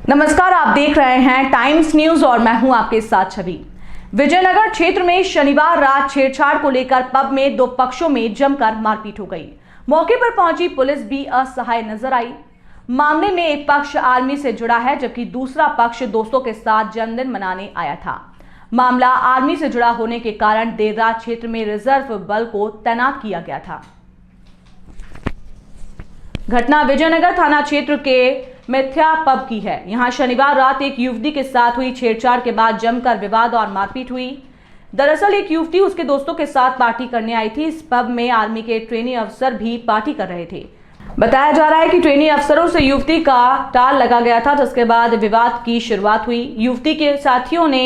नमस्कार, आप देख रहे हैं टाइम्स न्यूज और मैं हूं आपके साथ छवि। विजयनगर क्षेत्र में शनिवार रात छेड़छाड़ को लेकर पब में दो पक्षों में जमकर मारपीट हो गई। मौके पर पहुंची पुलिस भी असहाय नजर आई। मामले में एक पक्ष आर्मी से जुड़ा है जबकि दूसरा पक्ष दोस्तों के साथ जन्मदिन मनाने आया था। मामला आर्मी से जुड़ा होने के कारण देर रात क्षेत्र में रिजर्व बल को तैनात किया गया था। घटना विजयनगर थाना क्षेत्र के मिथ्या पब की है। यहां शनिवार रात एक युवती के साथ हुई छेड़छाड़ के बाद जमकर विवाद और मारपीट हुई। दरअसल एक युवती उसके दोस्तों के साथ पार्टी करने आई थी। इस पब में आर्मी के ट्रेनी अफसर भी पार्टी कर रहे थे। बताया जा रहा है कि ट्रेनी अफसरों से युवती का टाल लगा गया था, जिसके बाद विवाद की शुरुआत हुई। युवती के साथियों ने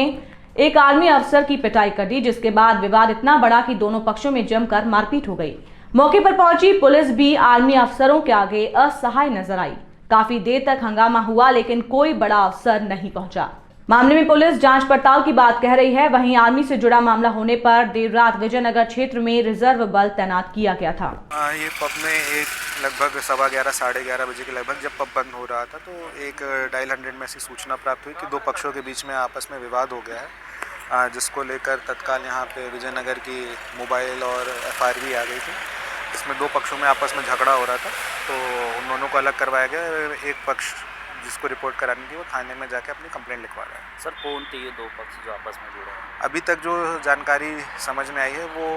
एक आर्मी अफसर की पिटाई कर दी, जिसके बाद विवाद इतना बढ़ा कि दोनों पक्षों में जमकर मारपीट हो गई। मौके पर पहुंची पुलिस भी आर्मी अफसरों के आगे असहाय नजर आई। काफी देर तक हंगामा हुआ लेकिन कोई बड़ा अफसर नहीं पहुंचा। मामले में पुलिस जांच पड़ताल की बात कह रही है। वहीं आर्मी से जुड़ा मामला होने पर देर रात विजयनगर क्षेत्र में रिजर्व बल तैनात किया गया था। ये पब में एक लगभग 11:15 साढ़े 11 बजे के लगभग जब पब बंद हो रहा था तो एक डायल 100 में ऐसी सूचना प्राप्त हुई कि दो पक्षों के बीच में आपस में विवाद हो गया है, जिसको लेकर तत्काल यहाँ पे विजयनगर की मोबाइल और FIR भी आ गई थी। इसमें दो पक्षों में आपस में झगड़ा हो रहा था तो उन दोनों को अलग करवाया गया। एक पक्ष जिसको रिपोर्ट करानी थी वो थाने में जाके अपनी कंप्लेंट लिखवा रहा है। सर, कौन थे ये दो पक्ष जो आपस में जुड़े हैं? अभी तक जो जानकारी समझ में आई है वो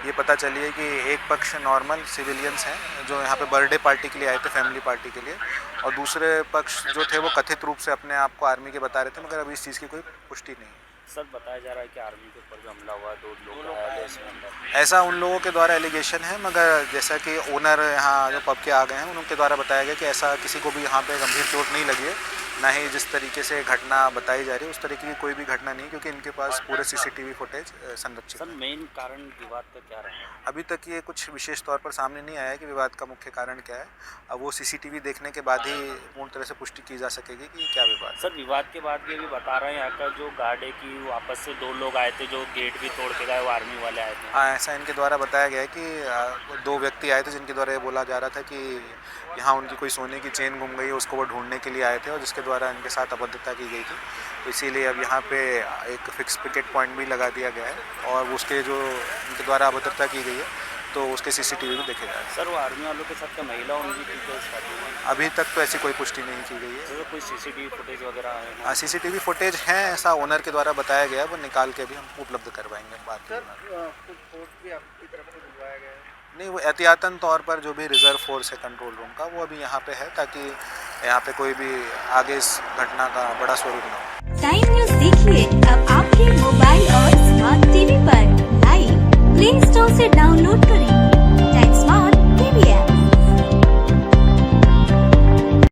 ये पता चली है कि एक पक्ष नॉर्मल सिविलियंस हैं जो यहाँ पे बर्थडे पार्टी के लिए आए थे, फैमिली पार्टी के लिए, और दूसरे पक्ष जो थे वो कथित रूप से अपने आप को आर्मी के बता रहे थे, मगर अभी इस चीज़ की कोई पुष्टि नहीं है। सर, बताया जा रहा है कि आर्मी के ऊपर जो हमला हुआ दो लोग घायल हैं इसमें अंदर। ऐसा उन लोगों के द्वारा एलिगेशन है, मगर जैसा कि ओनर यहाँ जो पब के आ गए हैं उनके द्वारा बताया गया कि ऐसा किसी को भी यहाँ पे गंभीर चोट नहीं लगी है, ना ही जिस तरीके से घटना बताई जा रही है उस तरीके की कोई भी घटना नहीं, क्योंकि इनके पास पूरे CCTV फुटेज संरक्षित है। सर, मेन कारण विवाद का क्या रहा है? अभी तक ये कुछ विशेष तौर पर सामने नहीं आया है कि विवाद का मुख्य कारण क्या है। अब वो CCTV देखने के बाद ही पूर्ण तरह से पुष्टि की जा सकेगी कि क्या विवाद। सर, विवाद के बाद ये भी बता रहे हैं यहाँ का जो गार्ड है कि वो आपस से दो लोग आए थे जो गेट भी तोड़ के गए, वो आर्मी वाले आए थे। हाँ, ऐसा इनके द्वारा बताया गया है कि दो व्यक्ति आए थे जिनके द्वारा ये बोला जा रहा था कि यहाँ उनकी कोई सोने की चेन गुम गई है, उसको वो ढूंढने के लिए आए थे और जिसके द्वारा इनके साथ अभद्रता की गई थी। तो इसीलिए अब यहाँ पे एक फिक्स पिकेट पॉइंट भी लगा दिया गया है और उसके जो इनके द्वारा अभद्रता की गई है तो उसके CCTV भी देखे जाए। सर, वो आर्मी वालों के साथ क्या महिला उनकी अभी तक तो ऐसी कोई पुष्टि नहीं की गई है। तो कोई CCTV फुटेज वगैरह आए हैं? हाँ, CCTV फुटेज है, ऐसा ओनर के द्वारा बताया गया, वो निकाल के भी हम उपलब्ध करवाएंगे बात। नहीं, वो एहतियातन तौर पर जो भी रिजर्व फोर्स है कंट्रोल रूम का वो अभी यहाँ पे है, ताकि यहाँ पे कोई भी आगे इस घटना का बड़ा स्वरूप ना हो। टाइम न्यूज़ देखिए अब आपके मोबाइल और